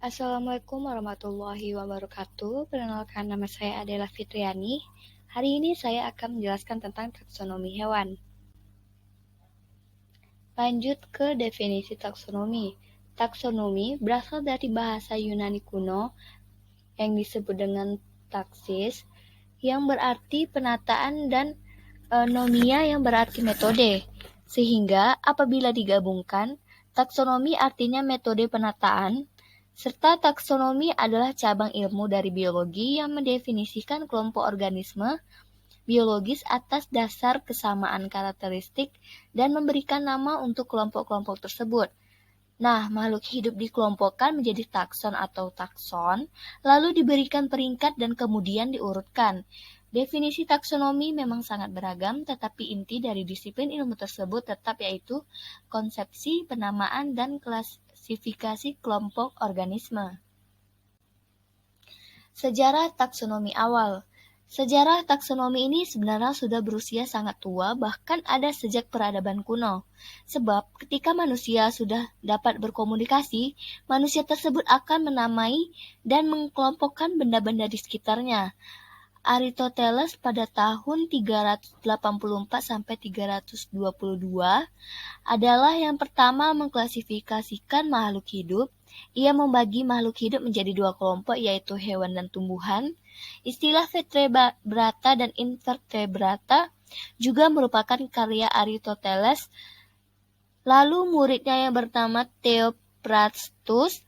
Assalamualaikum warahmatullahi wabarakatuh. Perkenalkan, nama saya adalah Fitriani. Hari ini saya akan menjelaskan tentang taksonomi hewan. Lanjut ke definisi taksonomi. Taksonomi berasal dari bahasa Yunani kuno yang disebut dengan taksis, yang berarti penataan, dan nomia yang berarti metode. Sehingga apabila digabungkan, taksonomi artinya metode penataan, serta taksonomi adalah cabang ilmu dari biologi yang mendefinisikan kelompok organisme biologis atas dasar kesamaan karakteristik dan memberikan nama untuk kelompok-kelompok tersebut. Nah, makhluk hidup dikelompokkan menjadi takson atau takson, lalu diberikan peringkat dan kemudian diurutkan. Definisi taksonomi memang sangat beragam, tetapi inti dari disiplin ilmu tersebut tetap yaitu konsepsi, penamaan, dan klasifikasi kelompok organisme. Sejarah taksonomi awal. Sejarah taksonomi ini sebenarnya sudah berusia sangat tua, bahkan ada sejak peradaban kuno. Sebab ketika manusia sudah dapat berkomunikasi, manusia tersebut akan menamai dan mengelompokkan benda-benda di sekitarnya. Aristoteles pada tahun 384 sampai 322 adalah yang pertama mengklasifikasikan makhluk hidup. Ia membagi makhluk hidup menjadi dua kelompok, yaitu hewan dan tumbuhan. Istilah vertebrata dan invertebrata juga merupakan karya Aristoteles. Lalu muridnya yang bernama Theophrastus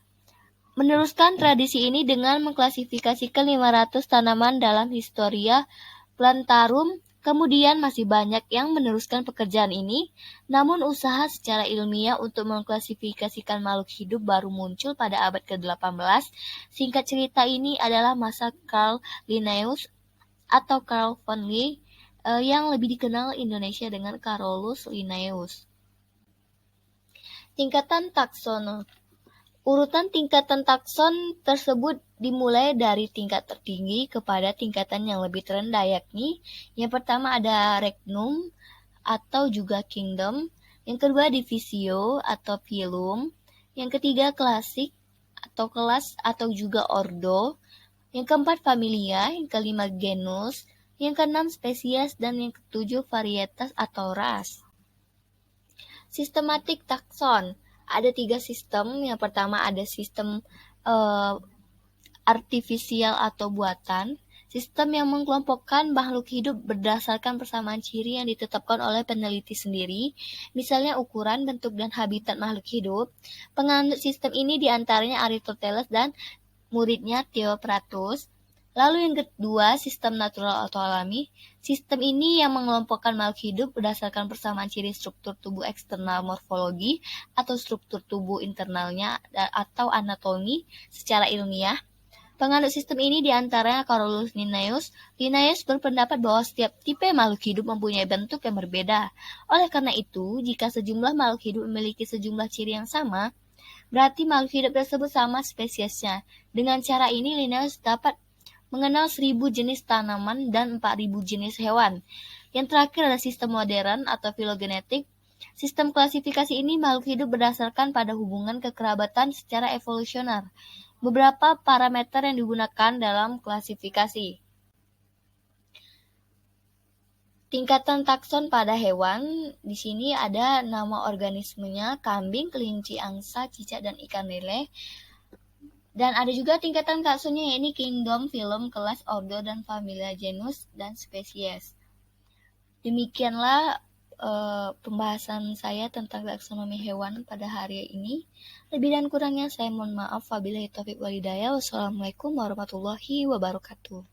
meneruskan tradisi ini dengan mengklasifikasikan 500 tanaman dalam Historia Plantarum. Kemudian masih banyak yang meneruskan pekerjaan ini, namun usaha secara ilmiah untuk mengklasifikasikan makhluk hidup baru muncul pada abad ke-18. Singkat cerita, ini adalah masa Carl Linnaeus atau Carl von Linné, yang lebih dikenal Indonesia dengan Carolus Linnaeus. Tingkatan taksonomi. Urutan tingkatan takson tersebut dimulai dari tingkat tertinggi kepada tingkatan yang lebih terendah, yakni yang pertama ada regnum atau juga kingdom, yang kedua divisio atau phylum, yang ketiga klasik atau kelas atau juga ordo, yang keempat familia, yang kelima genus, yang keenam spesies, dan yang ketujuh varietas atau ras. Sistematik takson. Ada 3 sistem. Yang pertama ada sistem artifisial atau buatan. Sistem yang mengelompokkan makhluk hidup berdasarkan persamaan ciri yang ditetapkan oleh peneliti sendiri, misalnya ukuran, bentuk, dan habitat makhluk hidup. Penganut sistem ini diantaranya Aristoteles dan muridnya Theophrastus. Lalu yang kedua, sistem natural atau alami. Sistem ini yang mengelompokkan makhluk hidup berdasarkan persamaan ciri struktur tubuh eksternal morfologi atau struktur tubuh internalnya atau anatomi secara ilmiah. Penganut sistem ini diantaranya Carolus Linnaeus. Linnaeus berpendapat bahwa setiap tipe makhluk hidup mempunyai bentuk yang berbeda. Oleh karena itu, jika sejumlah makhluk hidup memiliki sejumlah ciri yang sama, berarti makhluk hidup tersebut sama spesiesnya. Dengan cara ini, Linnaeus dapat mengenal 1000 jenis tanaman dan 4000 jenis hewan. Yang terakhir adalah sistem modern atau filogenetik. Sistem klasifikasi ini makhluk hidup berdasarkan pada hubungan kekerabatan secara evolusioner. Beberapa parameter yang digunakan dalam klasifikasi. Tingkatan takson pada hewan, di sini ada nama organismenya, kambing, kelinci, angsa, cicak, dan ikan lele. Dan ada juga tingkatan taksonnya, yakni kingdom, phylum, kelas, ordo, dan familia, genus, dan spesies. Demikianlah pembahasan saya tentang taksonomi hewan pada hari ini. Lebih dan kurangnya saya mohon maaf. Wabillahi taufiq wal hidayah. Wassalamualaikum warahmatullahi wabarakatuh.